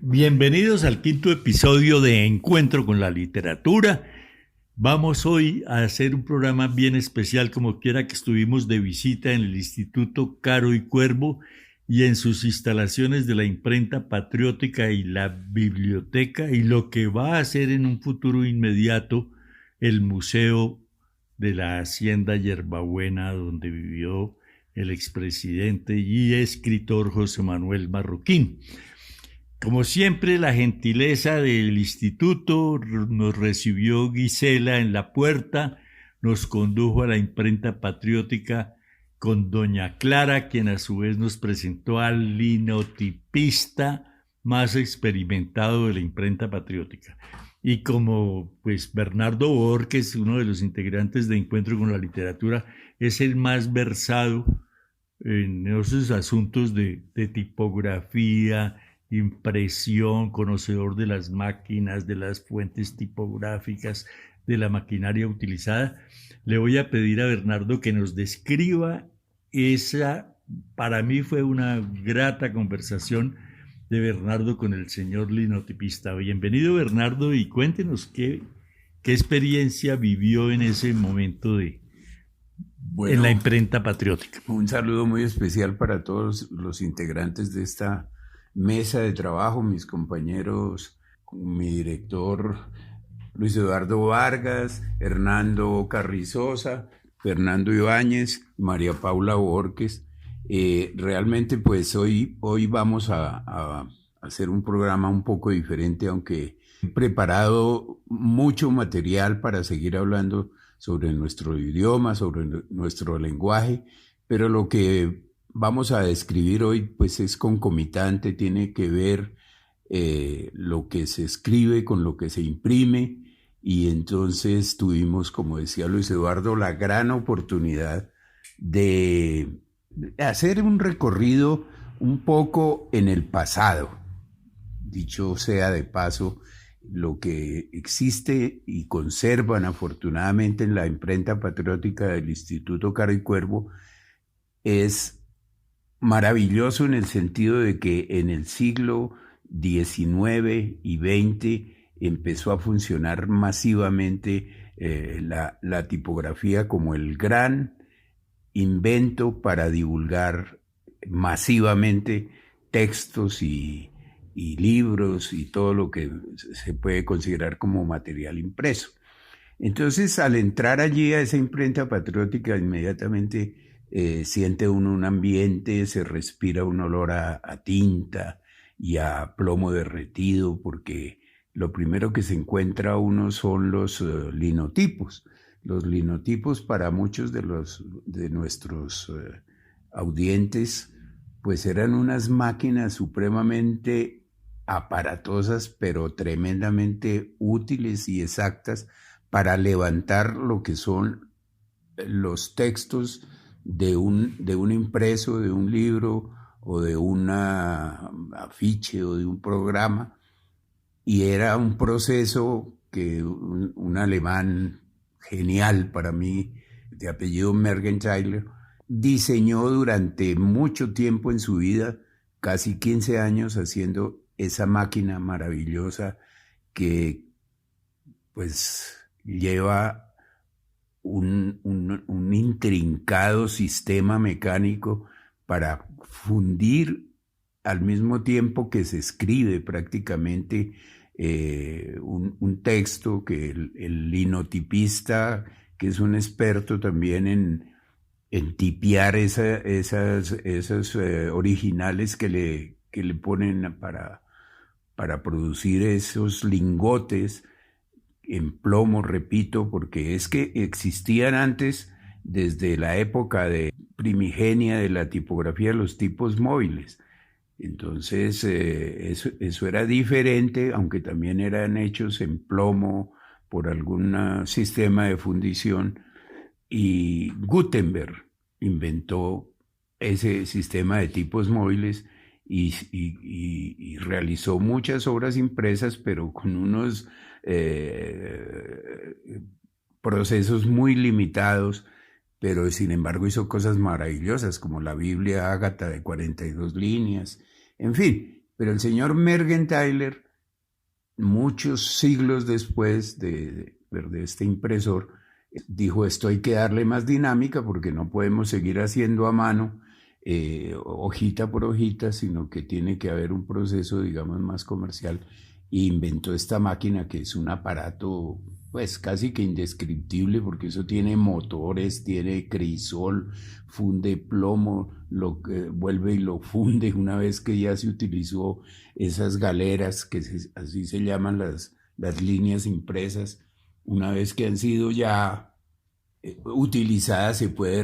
Bienvenidos al quinto episodio de Encuentro con la Literatura. Vamos hoy a hacer un programa bien especial, como quiera que estuvimos de visita en el Instituto Caro y Cuervo y en sus instalaciones de la Imprenta Patriótica y la Biblioteca, y lo que va a ser en un futuro inmediato el Museo de la Hacienda Yerbabuena, donde vivió el expresidente y escritor José Manuel Marroquín. Como siempre, la gentileza del instituto nos recibió Gisela en la puerta, nos condujo a la Imprenta Patriótica con doña Clara, quien a su vez nos presentó al linotipista más experimentado de la Imprenta Patriótica. Y como pues Bernardo Borges, uno de los integrantes de Encuentro con la Literatura, es el más versado en esos asuntos de tipografía, impresión, conocedor de las máquinas, de las fuentes tipográficas, de la maquinaria utilizada. Le voy a pedir a Bernardo que nos describa esa, para mí fue una grata conversación de Bernardo con el señor linotipista. Bienvenido, Bernardo, y cuéntenos qué experiencia vivió en ese momento en la Imprenta Patriótica. Un saludo muy especial para todos los integrantes de esta mesa de trabajo, mis compañeros, mi director Luis Eduardo Vargas, Hernando Carrizosa, Fernando Ibáñez, María Paula Borges. Realmente pues hoy vamos a hacer un programa un poco diferente, aunque he preparado mucho material para seguir hablando sobre nuestro idioma, sobre nuestro lenguaje, pero lo que vamos a describir hoy pues es concomitante, tiene que ver lo que se escribe con lo que se imprime, y entonces tuvimos, como decía Luis Eduardo, la gran oportunidad de hacer un recorrido un poco en el pasado. Dicho sea de paso, lo que existe y conservan afortunadamente en la Imprenta Patriótica del Instituto Caro y Cuervo es maravilloso en el sentido de que en el siglo XIX y XX empezó a funcionar masivamente la tipografía como el gran invento para divulgar masivamente textos y libros y todo lo que se puede considerar como material impreso. Entonces, al entrar allí a esa Imprenta Patriótica, inmediatamente siente uno un ambiente, se respira un olor a tinta y a plomo derretido, porque lo primero que se encuentra uno son los linotipos. Los linotipos, para muchos de nuestros audientes, pues eran unas máquinas supremamente aparatosas, pero tremendamente útiles y exactas para levantar lo que son los textos de un impreso, de un libro o de un afiche o de un programa. Y era un proceso que un alemán genial para mí, de apellido Mergenthaler, diseñó durante mucho tiempo en su vida, casi 15 años, haciendo esa máquina maravillosa que pues lleva un intrincado sistema mecánico para fundir al mismo tiempo que se escribe prácticamente un texto, que el linotipista, que es un experto también en tipear esas originales que le ponen para producir esos lingotes en plomo, repito, porque es que existían antes, desde la época primigenia de la tipografía, los tipos móviles. Entonces eso era diferente, aunque también eran hechos en plomo por algún sistema de fundición, y Gutenberg inventó ese sistema de tipos móviles y realizó muchas obras impresas, pero con unos procesos muy limitados, pero sin embargo hizo cosas maravillosas como la Biblia Ágata de 42 líneas, en fin. Pero el señor Mergenthaler, muchos siglos después de este impresor, dijo, esto hay que darle más dinámica porque no podemos seguir haciendo a mano hojita por hojita, sino que tiene que haber un proceso, digamos, más comercial. E inventó esta máquina que es un aparato pues casi que indescriptible, porque eso tiene motores, tiene crisol, funde plomo, lo vuelve y lo funde una vez que ya se utilizó esas galeras, que así se llaman las líneas impresas. Una vez que han sido ya utilizadas, se puede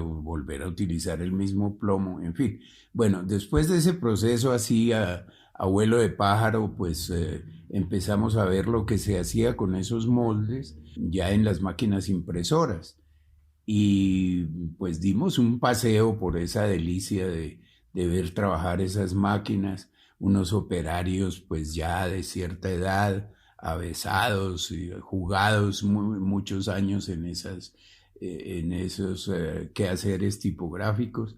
volver a utilizar el mismo plomo, en fin. Bueno, después de ese proceso así a vuelo de pájaro, pues empezamos a ver lo que se hacía con esos moldes ya en las máquinas impresoras. Y pues dimos un paseo por esa delicia de ver trabajar esas máquinas, unos operarios pues ya de cierta edad, avesados y jugados muchos años en esos quehaceres tipográficos,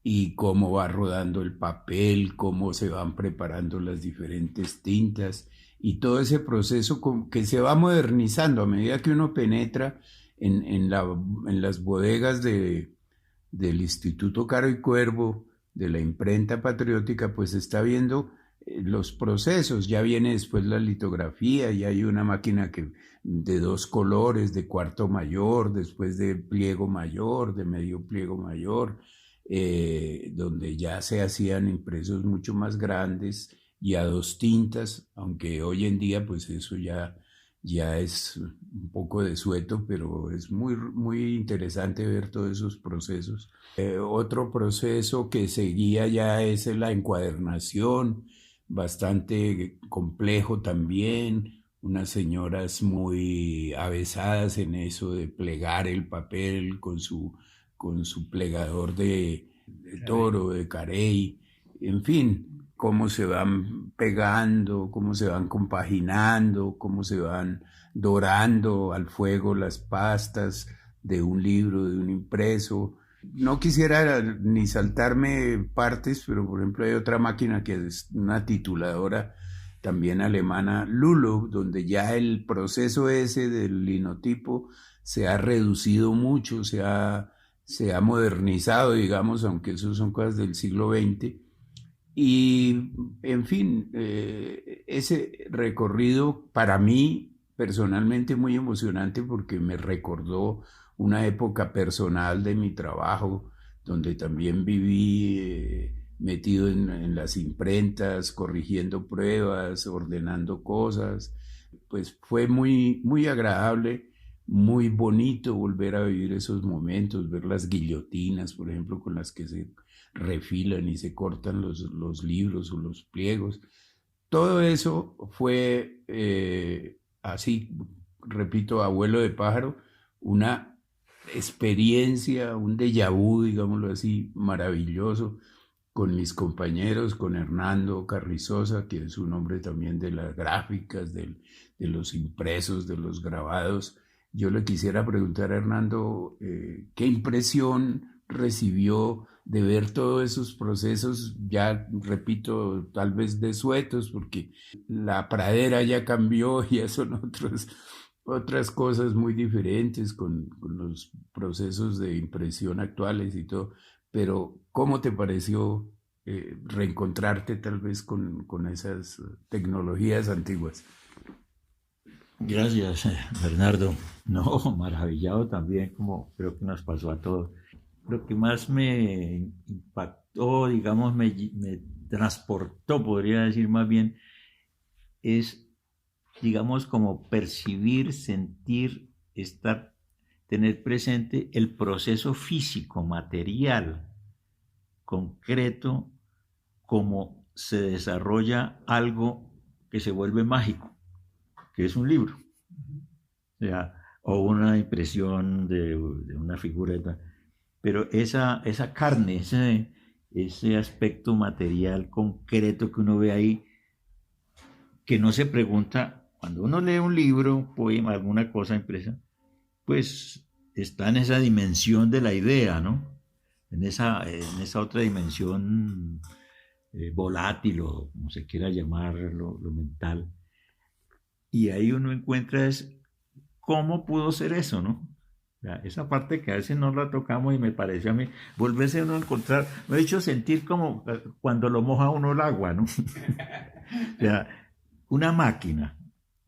y cómo va rodando el papel, cómo se van preparando las diferentes tintas y todo ese proceso que se va modernizando a medida que uno penetra en las bodegas del Instituto Caro y Cuervo, de la imprenta patriótica, pues está viendo los procesos. Ya viene después la litografía, ya hay una máquina de 2 colores, de cuarto mayor, después de pliego mayor, de medio pliego mayor, donde ya se hacían impresos mucho más grandes y a 2 tintas, aunque hoy en día pues eso ya es un poco desueto, pero es muy interesante ver todos esos procesos. Otro proceso que seguía ya es la encuadernación, bastante complejo también, unas señoras muy avesadas en eso de plegar el papel con su plegador de toro, de carey, en fin, cómo se van pegando, cómo se van compaginando, cómo se van dorando al fuego las pastas de un libro, de un impreso. No quisiera ni saltarme partes, pero por ejemplo hay otra máquina que es una tituladora también alemana, Lulo, donde ya el proceso ese del linotipo se ha reducido mucho, se ha modernizado, digamos, aunque eso son cosas del siglo XX. Y, en fin, ese recorrido para mí personalmente muy emocionante porque me recordó una época personal de mi trabajo, donde también viví metido en las imprentas, corrigiendo pruebas, ordenando cosas. Pues fue muy agradable, muy bonito volver a vivir esos momentos, ver las guillotinas, por ejemplo, con las que se refilan y se cortan los libros o los pliegos. Todo eso fue así, repito, a vuelo de pájaro, una experiencia, un déjà vu, digámoslo así, maravilloso, con mis compañeros, con Hernando Carrizosa, que es un hombre también de las gráficas, de los impresos, de los grabados. Yo le quisiera preguntar a Hernando qué impresión recibió de ver todos esos procesos, ya repito, tal vez desuetos, porque la pradera ya cambió, ya son otras cosas muy diferentes con los procesos de impresión actuales y todo. Pero ¿cómo te pareció reencontrarte tal vez con esas tecnologías antiguas? Gracias, Bernardo. No, maravillado también, como creo que nos pasó a todos. Lo que más me impactó, digamos, me transportó, podría decir más bien, es, digamos, como percibir, sentir, tener presente el proceso físico, material, concreto, como se desarrolla algo que se vuelve mágico, que es un libro, o una impresión de una figura, pero esa carne, ese aspecto material concreto que uno ve ahí, que no se pregunta, cuando uno lee un libro, poema, alguna cosa impresa, pues está en esa dimensión de la idea, ¿no? En esa otra dimensión volátil o como se quiera llamar lo mental. Y ahí uno encuentra es cómo pudo ser eso, ¿no? O sea, esa parte que a veces no la tocamos y me pareció a mí, volverse uno a encontrar, me ha hecho sentir como cuando lo moja uno el agua, ¿no? O sea, una máquina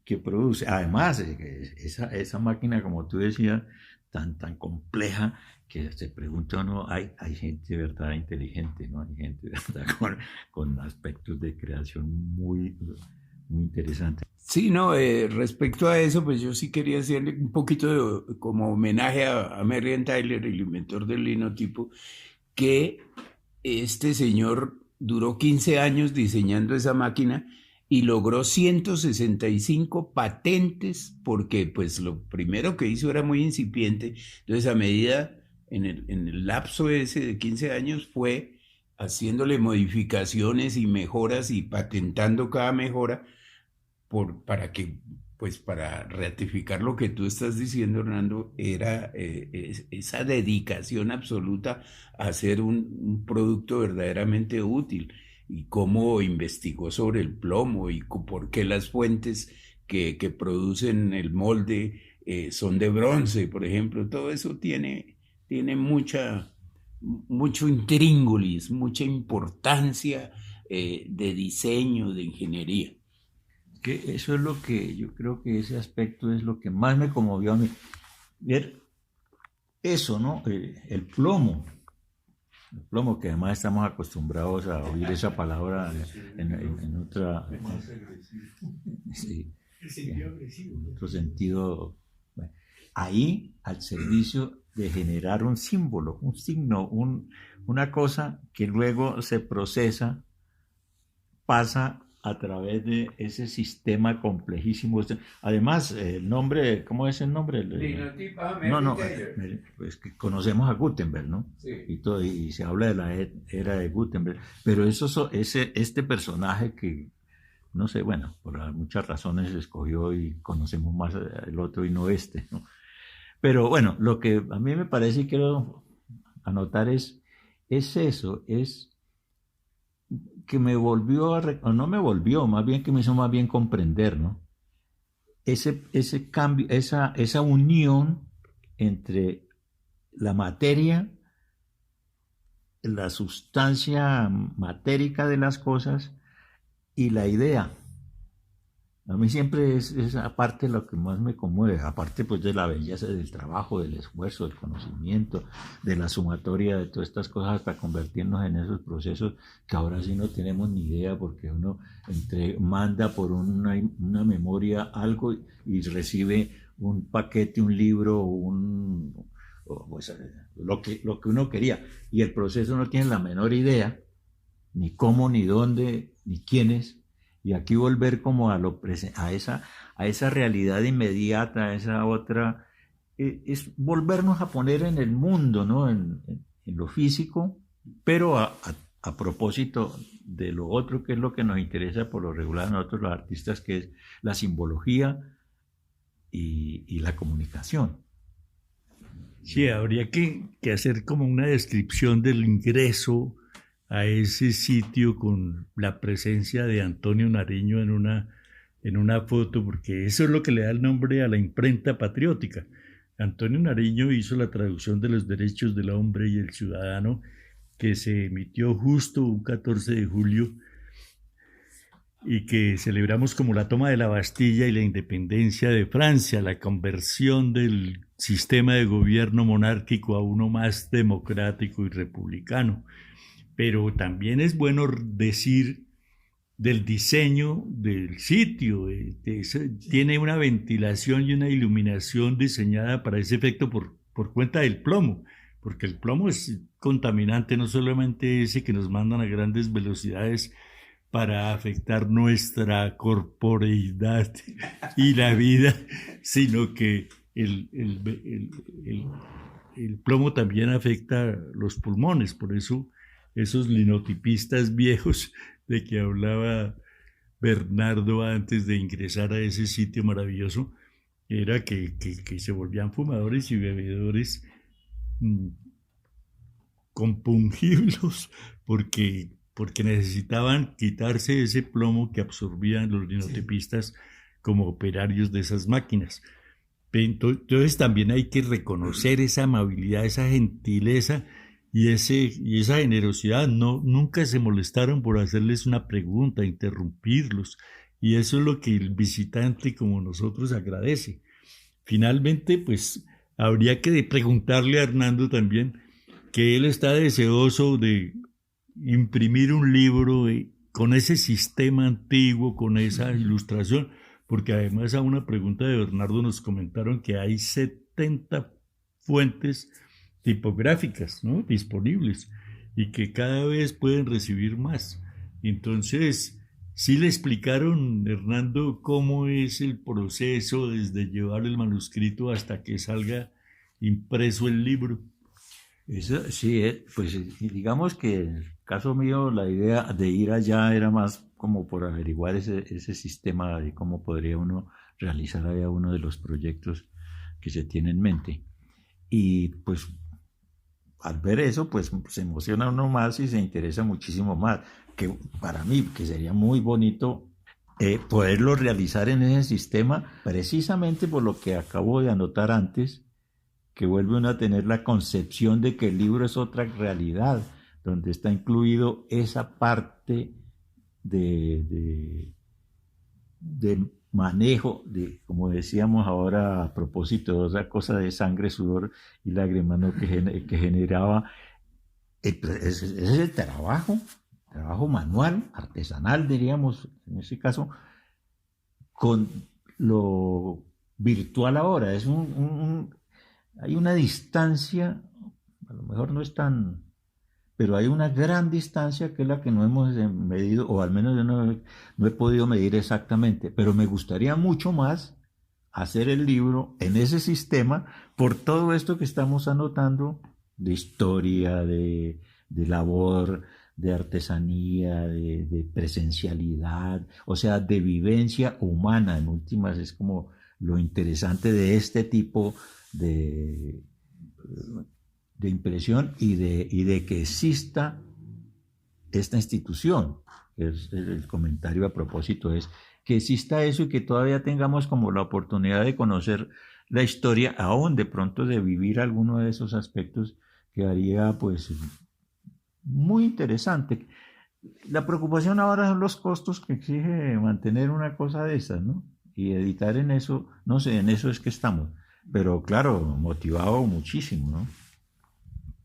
que produce, además, esa máquina, como tú decías, tan compleja, que se pregunta uno, hay gente de verdad inteligente, ¿no? Hay gente de verdad con aspectos de creación muy, muy interesantes. Sí, no, respecto a eso, pues yo sí quería hacerle un poquito de, como homenaje a Merriam Tyler, el inventor del linotipo, que este señor duró 15 años diseñando esa máquina y logró 165 patentes porque pues lo primero que hizo era muy incipiente. Entonces a medida, en el lapso ese de 15 años fue haciéndole modificaciones y mejoras y patentando cada mejora para que, pues para ratificar lo que tú estás diciendo, Hernando, era esa dedicación absoluta a hacer un producto verdaderamente útil y cómo investigó sobre el plomo y por qué las fuentes que producen el molde son de bronce, por ejemplo. Todo eso tiene mucho intríngulis, mucha importancia de diseño, de ingeniería. Que eso es lo que yo creo que ese aspecto es lo que más me conmovió a mí. Ver eso, ¿no? El plomo que además estamos acostumbrados a oír esa palabra en otra, sí, en otro sentido. Bueno, ahí al servicio de generar un símbolo, un signo, una cosa que luego se procesa, pasa a través de ese sistema complejísimo. Además, el nombre, ¿cómo es el nombre? No, pues que conocemos a Gutenberg, ¿no? Sí. Y se habla de la era de Gutenberg, pero este personaje que, no sé, bueno, por muchas razones se escogió y conocemos más el otro y no este, ¿no? Pero bueno, lo que a mí me parece y quiero anotar es eso, es que me volvió o no me volvió, más bien que me hizo más bien comprender, ¿no? Ese cambio, esa unión entre la materia, la sustancia matérica de las cosas y la idea. A mí siempre es esa parte lo que más me conmueve, aparte pues de la belleza del trabajo, del esfuerzo, del conocimiento, de la sumatoria de todas estas cosas hasta convertirnos en esos procesos que ahora sí no tenemos ni idea porque uno manda por una memoria algo y recibe un paquete, un libro pues, lo que uno quería y el proceso no tiene la menor idea ni cómo, ni dónde, ni quiénes. Y aquí volver como a esa realidad inmediata, a esa otra, es volvernos a poner en el mundo, ¿no? En lo físico, pero a propósito de lo otro, que es lo que nos interesa por lo regular a nosotros los artistas, que es la simbología y la comunicación. Sí, habría que hacer como una descripción del ingreso a ese sitio con la presencia de Antonio Nariño en una foto, porque eso es lo que le da el nombre a la imprenta patriótica. Antonio Nariño hizo la traducción de los derechos del hombre y el ciudadano, que se emitió justo un 14 de julio y que celebramos como la toma de la Bastilla y la independencia de Francia, la conversión del sistema de gobierno monárquico a uno más democrático y republicano. Pero también es bueno decir del diseño del sitio. Tiene una ventilación y una iluminación diseñada para ese efecto por cuenta del plomo, porque el plomo es contaminante, no solamente ese que nos mandan a grandes velocidades para afectar nuestra corporeidad y la vida, sino que el plomo también afecta los pulmones. Por eso esos linotipistas viejos de que hablaba Bernardo antes de ingresar a ese sitio maravilloso, era que se volvían fumadores y bebedores compungibles, porque porque necesitaban quitarse ese plomo que absorbían los linotepistas como operarios de esas máquinas. Entonces también hay que reconocer esa amabilidad, esa gentileza y esa generosidad. Nunca se molestaron por hacerles una pregunta, interrumpirlos, y eso es lo que el visitante como nosotros agradece. Finalmente, pues habría que preguntarle a Hernando también, que él está deseoso de imprimir un libro con ese sistema antiguo, con esa ilustración, porque además a una pregunta de Bernardo nos comentaron que hay 70 fuentes tipográficas, ¿no?, disponibles, y que cada vez pueden recibir más. Entonces, ¿sí le explicaron, Hernando, cómo es el proceso desde llevar el manuscrito hasta que salga impreso el libro? Eso, sí, pues digamos que en el caso mío la idea de ir allá era más como por averiguar ese sistema de cómo podría uno realizar allá uno de los proyectos que se tiene en mente. Y pues al ver eso, pues se emociona uno más y se interesa muchísimo más. Que para mí, que sería muy bonito poderlo realizar en ese sistema, precisamente por lo que acabo de anotar antes, que vuelve uno a tener la concepción de que el libro es otra realidad, donde está incluido esa parte de manejo, como decíamos ahora a propósito de otra cosa de sangre, sudor y lágrimas, ¿no?, que generaba. Ese es el trabajo manual, artesanal, diríamos, en ese caso, con lo virtual ahora. Es hay una distancia, a lo mejor no es tan, pero hay una gran distancia que es la que no hemos medido, o al menos yo no he podido medir exactamente, pero me gustaría mucho más hacer el libro en ese sistema por todo esto que estamos anotando de historia, de labor, de artesanía, de presencialidad, o sea, de vivencia humana. En últimas es como lo interesante de este tipo de impresión y de que exista esta institución. El comentario a propósito es que exista eso y que todavía tengamos como la oportunidad de conocer la historia, aún de pronto de vivir alguno de esos aspectos, que haría pues muy interesante. La preocupación ahora son los costos que exige mantener una cosa de esas, ¿no? Y editar en eso, no sé, en eso es que estamos. Pero claro, motivado muchísimo, ¿no?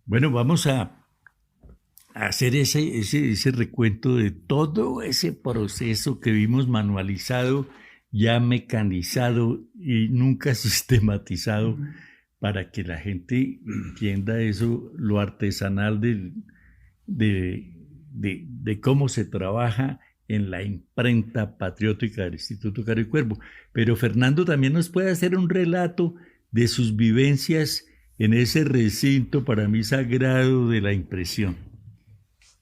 Bueno, vamos a hacer ese recuento de todo ese proceso que vimos manualizado, ya mecanizado y nunca sistematizado, para que la gente entienda eso, lo artesanal de cómo se trabaja en la imprenta patriótica del Instituto Caro y Cuervo. Pero Fernando también nos puede hacer un relato de sus vivencias en ese recinto para mí sagrado de la impresión.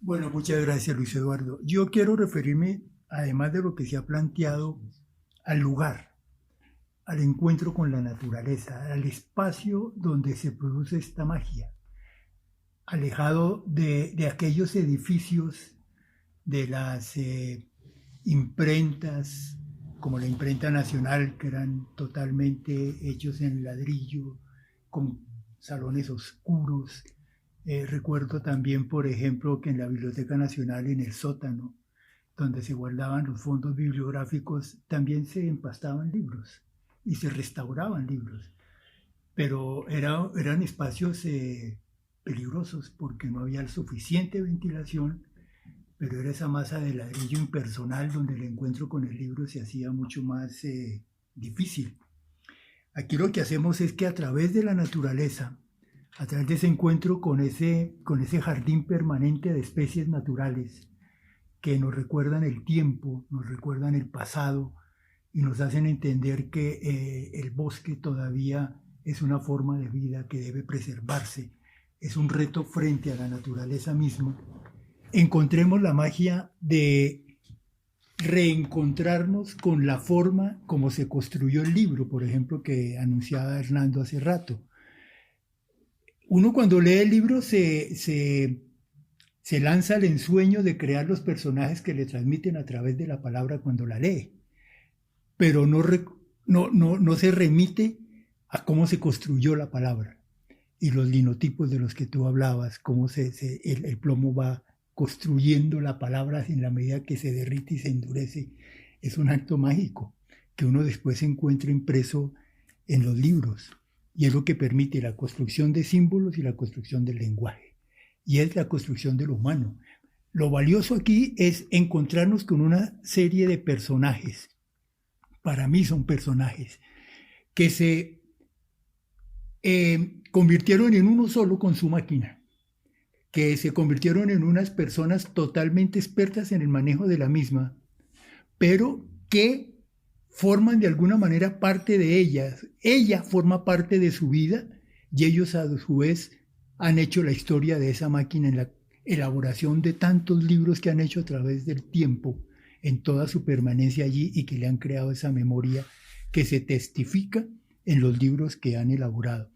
Bueno, muchas gracias, Luis Eduardo. Yo quiero referirme, además de lo que se ha planteado, al lugar, al encuentro con la naturaleza, al espacio donde se produce esta magia, alejado de aquellos edificios, de las imprentas, como la imprenta nacional, que eran totalmente hechos en ladrillo, con salones oscuros. Recuerdo también, por ejemplo, que en la Biblioteca Nacional, en el sótano, donde se guardaban los fondos bibliográficos, también se empastaban libros y se restauraban libros. Pero eran espacios peligrosos porque no había suficiente ventilación, pero era esa masa de ladrillo impersonal donde el encuentro con el libro se hacía mucho más difícil. Aquí lo que hacemos es que a través de la naturaleza, a través de ese encuentro con ese jardín permanente de especies naturales que nos recuerdan el tiempo, nos recuerdan el pasado y nos hacen entender que el bosque todavía es una forma de vida que debe preservarse, es un reto frente a la naturaleza misma. Encontremos la magia de reencontrarnos con la forma como se construyó el libro, por ejemplo, que anunciaba Hernando hace rato. Uno cuando lee el libro se se lanza al ensueño de crear los personajes que le transmiten a través de la palabra cuando la lee, pero no se remite a cómo se construyó la palabra y los linotipos de los que tú hablabas, cómo el plomo va construyendo la palabra en la medida que se derrite y se endurece. Es un acto mágico que uno después encuentra impreso en los libros, y es lo que permite la construcción de símbolos y la construcción del lenguaje, y es la construcción de lo humano. Lo valioso aquí es encontrarnos con una serie de personajes, para mí son personajes, que se convirtieron en uno solo con su máquina, que se convirtieron en unas personas totalmente expertas en el manejo de la misma, pero que forman de alguna manera parte de ellas. Ella forma parte de su vida y ellos a su vez han hecho la historia de esa máquina en la elaboración de tantos libros que han hecho a través del tiempo en toda su permanencia allí y que le han creado esa memoria que se testifica en los libros que han elaborado.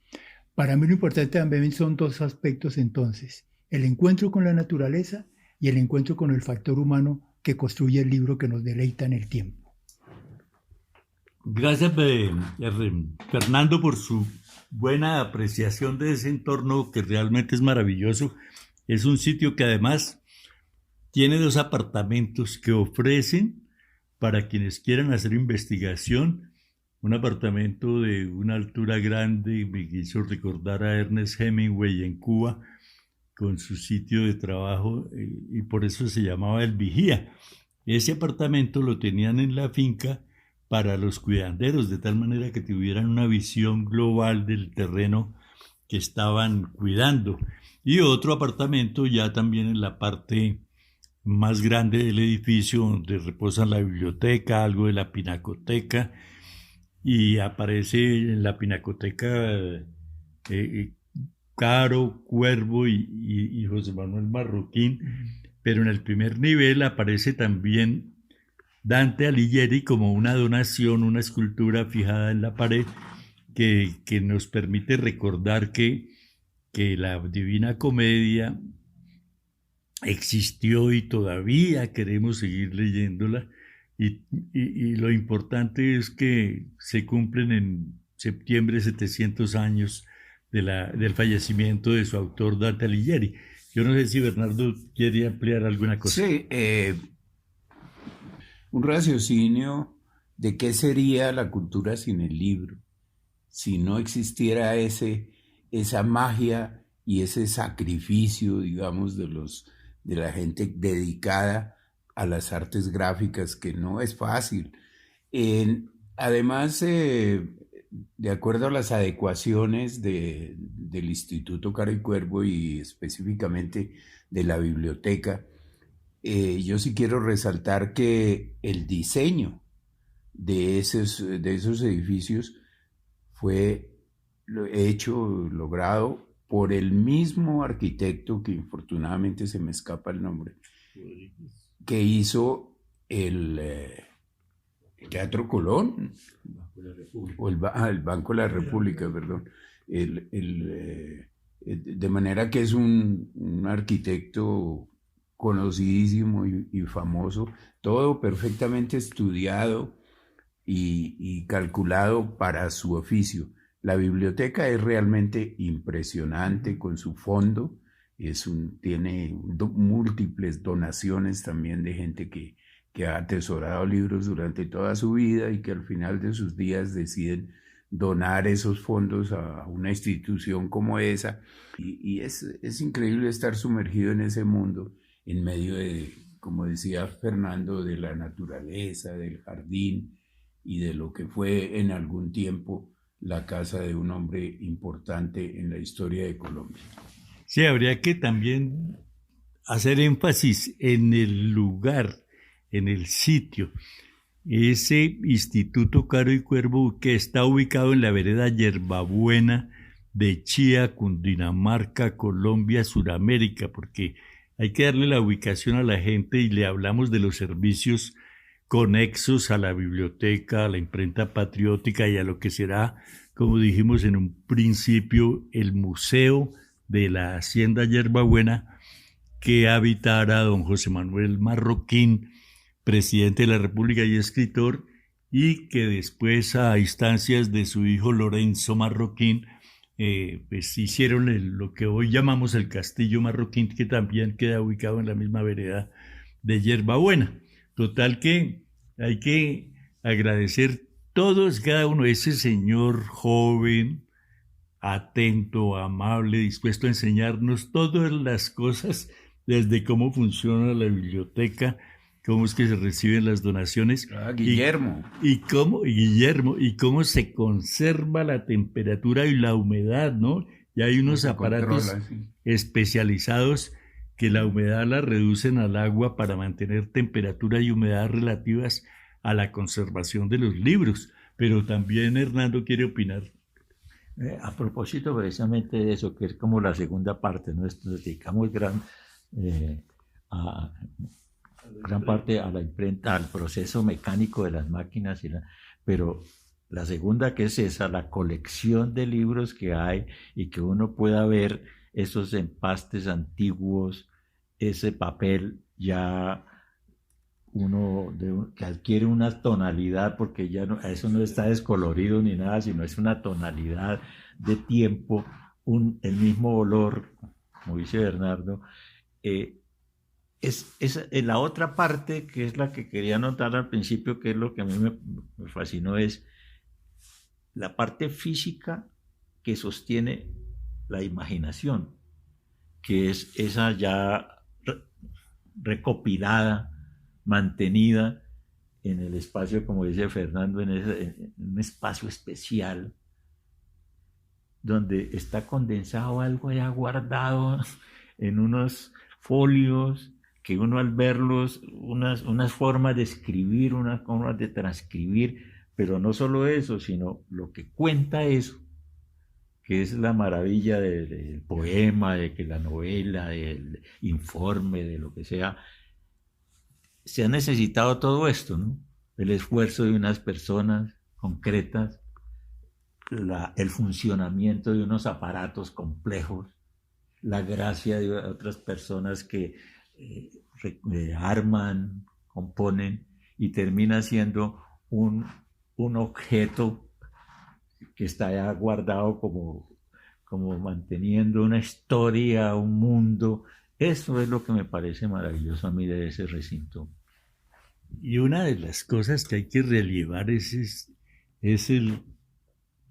Para mí lo importante también son dos aspectos entonces: el encuentro con la naturaleza y el encuentro con el factor humano que construye el libro que nos deleita en el tiempo. Gracias, Fernando, por su buena apreciación de ese entorno que realmente es maravilloso. Es un sitio que además tiene 2 apartamentos que ofrecen para quienes quieran hacer investigación. Un apartamento de una altura grande, me hizo recordar a Ernest Hemingway en Cuba, con su sitio de trabajo, y por eso se llamaba El Vigía. Ese apartamento lo tenían en la finca para los cuidanderos, de tal manera que tuvieran una visión global del terreno que estaban cuidando. Y otro apartamento ya también en la parte más grande del edificio, donde reposa la biblioteca, algo de la pinacoteca, y aparece en la pinacoteca Caro, Cuervo y José Manuel Marroquín, pero en el primer nivel aparece también Dante Alighieri como una donación, una escultura fijada en la pared que nos permite recordar que la Divina Comedia existió y todavía queremos seguir leyéndola, y lo importante es que se cumplen en septiembre 700 años del fallecimiento de su autor Dante Alighieri. Yo no sé si Bernardo quiere ampliar alguna cosa. Sí, un raciocinio de qué sería la cultura sin el libro, si no existiera esa magia y ese sacrificio, digamos, de la gente dedicada a las artes gráficas, que no es fácil. Además, de acuerdo a las adecuaciones del Instituto Caro y Cuervo y específicamente de la biblioteca, yo sí quiero resaltar que el diseño de esos edificios fue logrado por el mismo arquitecto, que infortunadamente se me escapa el nombre, que hizo el Teatro Colón, o el Banco de la República, perdón. De manera que es un arquitecto conocidísimo y famoso, todo perfectamente estudiado y calculado para su oficio. La biblioteca es realmente impresionante con su fondo, tiene múltiples donaciones también de gente que ha atesorado libros durante toda su vida y que al final de sus días deciden donar esos fondos a una institución como esa. Y es increíble estar sumergido en ese mundo, en medio de, como decía Fernando, de la naturaleza, del jardín y de lo que fue en algún tiempo la casa de un hombre importante en la historia de Colombia. Sí, habría que también hacer énfasis en el lugar, en el sitio. Ese Instituto Caro y Cuervo, que está ubicado en la vereda Yerbabuena de Chía, Cundinamarca, Colombia, Suramérica, porque hay que darle la ubicación a la gente y le hablamos de los servicios conexos a la biblioteca, a la imprenta patriótica y a lo que será, como dijimos en un principio, el Museo de la Hacienda Yerbabuena, que habitara don José Manuel Marroquín, presidente de la República y escritor, y que después, a instancias de su hijo Lorenzo Marroquín, pues hicieron lo que hoy llamamos el Castillo Marroquín, que también queda ubicado en la misma vereda de Yerbabuena. Total que hay que agradecer todos, cada uno, ese señor joven, atento, amable, dispuesto a enseñarnos todas las cosas, desde cómo funciona la biblioteca, cómo es que se reciben las donaciones. Guillermo. Guillermo, y cómo se conserva la temperatura y la humedad, ¿no? Y hay unos aparatos especializados que la humedad la reducen al agua para mantener temperatura y humedad relativas a la conservación de los libros. Pero también Hernando quiere opinar. A propósito precisamente de eso, que es como la segunda parte, ¿no? Nos dedicamos gran parte a la imprenta, al proceso mecánico de las máquinas, pero la segunda, que es esa, la colección de libros que hay y que uno pueda ver esos empastes antiguos, ese papel ya que adquiere una tonalidad, porque ya no, eso no está descolorido ni nada, sino es una tonalidad de tiempo, el mismo olor, como dice Bernardo. Es la otra parte, que es la que quería notar al principio, que es lo que a mí me fascinó, es la parte física que sostiene la imaginación, que es esa ya recopilada, mantenida en el espacio, como dice Fernando, en un espacio especial, donde está condensado algo ya guardado en unos folios, que uno al verlos, unas formas de escribir, unas formas de transcribir, pero no solo eso, sino lo que cuenta eso, que es la maravilla del poema, de que la novela, del informe, de lo que sea. Se ha necesitado todo esto, ¿no? El esfuerzo de unas personas concretas, el funcionamiento de unos aparatos complejos, la gracia de otras personas que arman, componen, y termina siendo un objeto que está ya guardado como manteniendo una historia, un mundo. Eso es lo que me parece maravilloso a mí de ese recinto. Y una de las cosas que hay que relevar es el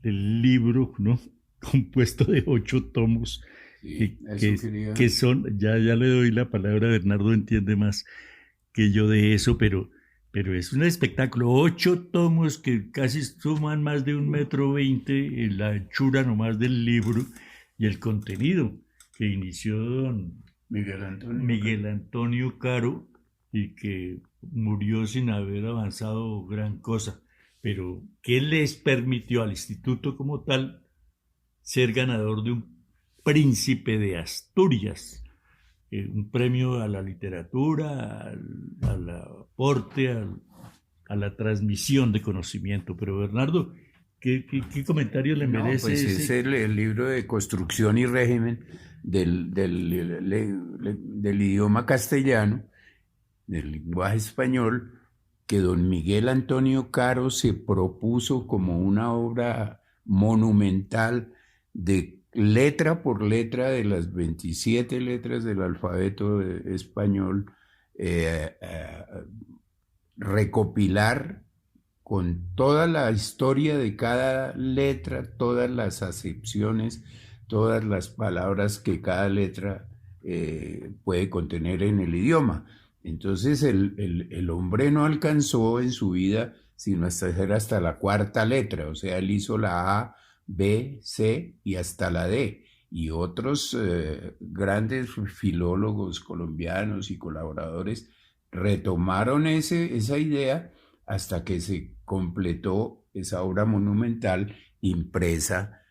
libro, ¿no?, compuesto de 8 tomos, sí, que son, ya le doy la palabra a Bernardo, entiende más que yo de eso, pero es un espectáculo. 8 tomos que casi suman más de 1,20 m en la anchura nomás del libro, y el contenido que inició don Miguel Antonio Caro, y que murió sin haber avanzado gran cosa, pero que les permitió al instituto como tal ser ganador de un Príncipe de Asturias, un premio a la literatura, al aporte, a la transmisión de conocimiento. Pero Bernardo, ¿qué comentario le merece? Pues es el libro de construcción y régimen del idioma castellano, del lenguaje español, que don Miguel Antonio Caro se propuso como una obra monumental, de letra por letra de las 27 letras del alfabeto español, recopilar con toda la historia de cada letra, todas las acepciones, todas las palabras que cada letra puede contener en el idioma. Entonces el hombre no alcanzó en su vida sino hasta la 4ª letra, o sea, él hizo la A, B, C y hasta la D. Y otros grandes filólogos colombianos y colaboradores retomaron esa idea hasta que se completó esa obra monumental, impresa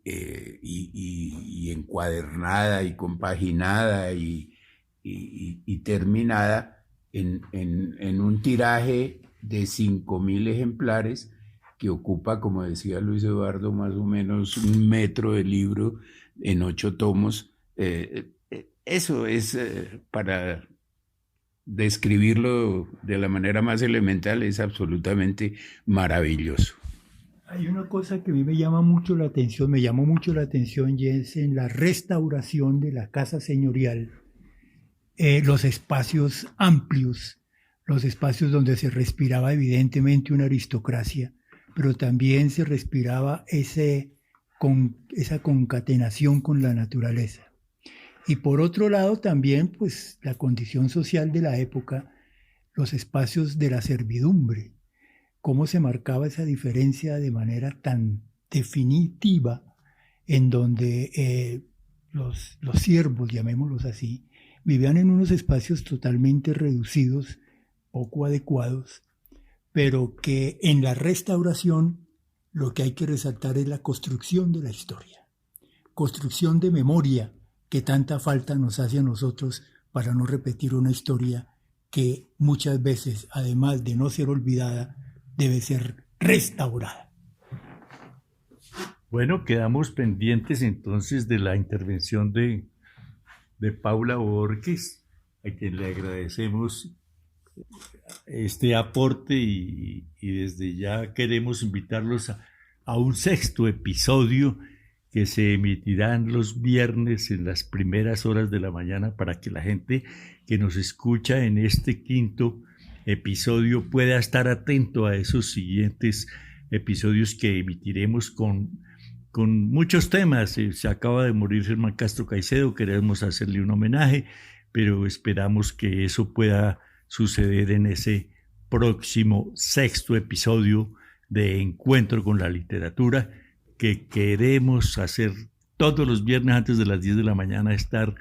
y encuadernada y compaginada y terminada en un tiraje de 5.000 ejemplares, que ocupa, como decía Luis Eduardo, más o menos 1 metro de libro en 8 tomos, Eso es, para describirlo de la manera más elemental, es absolutamente maravilloso. Hay una cosa que a mí me llamó mucho la atención, y es en la restauración de la casa señorial, los espacios amplios, los espacios donde se respiraba evidentemente una aristocracia, pero también se respiraba esa concatenación con la naturaleza. Y por otro lado también, pues, la condición social de la época, los espacios de la servidumbre, cómo se marcaba esa diferencia de manera tan definitiva, en donde los siervos, llamémoslos así, vivían en unos espacios totalmente reducidos, poco adecuados, pero que en la restauración lo que hay que resaltar es la construcción de la historia, construcción de memoria, que tanta falta nos hace a nosotros para no repetir una historia que muchas veces, además de no ser olvidada, debe ser restaurada. Bueno, quedamos pendientes entonces de la intervención de Paula Borges, a quien le agradecemos este aporte y desde ya queremos invitarlos a un sexto episodio que se emitirán los viernes en las primeras horas de la mañana para que la gente que nos escucha en este quinto episodio pueda estar atento a esos siguientes episodios que emitiremos con muchos temas. Se acaba de morir Germán Castro Caicedo, queremos hacerle un homenaje, pero esperamos que eso pueda suceder en ese próximo sexto episodio de Encuentro con la Literatura, que queremos hacer todos los viernes antes de las 10 de la mañana, estar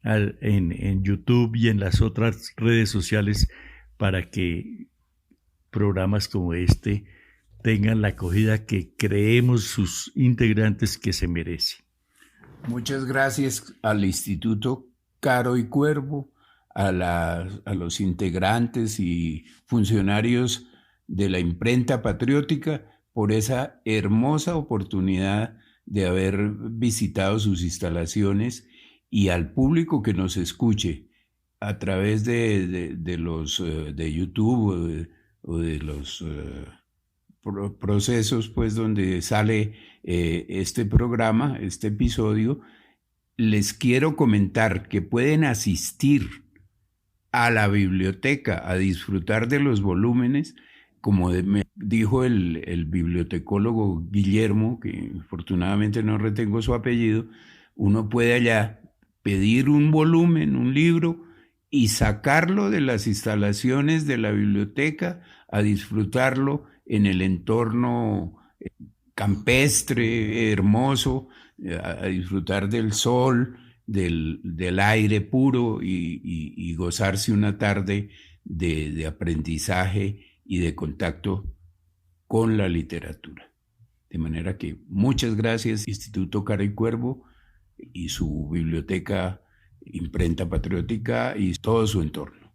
en YouTube y en las otras redes sociales para que programas como este tengan la acogida que creemos sus integrantes que se merecen. Muchas gracias al Instituto Caro y Cuervo, a los integrantes y funcionarios de la Imprenta Patriótica por esa hermosa oportunidad de haber visitado sus instalaciones, y al público que nos escuche a través de YouTube o de los procesos pues donde sale este programa, este episodio. Les quiero comentar que pueden asistir a la biblioteca a disfrutar de los volúmenes, como me dijo el bibliotecólogo Guillermo, que afortunadamente no retengo su apellido. Uno puede allá pedir un volumen, un libro, y sacarlo de las instalaciones de la biblioteca a disfrutarlo en el entorno campestre, hermoso, a disfrutar del sol, del aire puro y gozarse una tarde de aprendizaje y de contacto con la literatura. De manera que muchas gracias, Instituto Caro y Cuervo y su biblioteca Imprenta Patriótica y todo su entorno.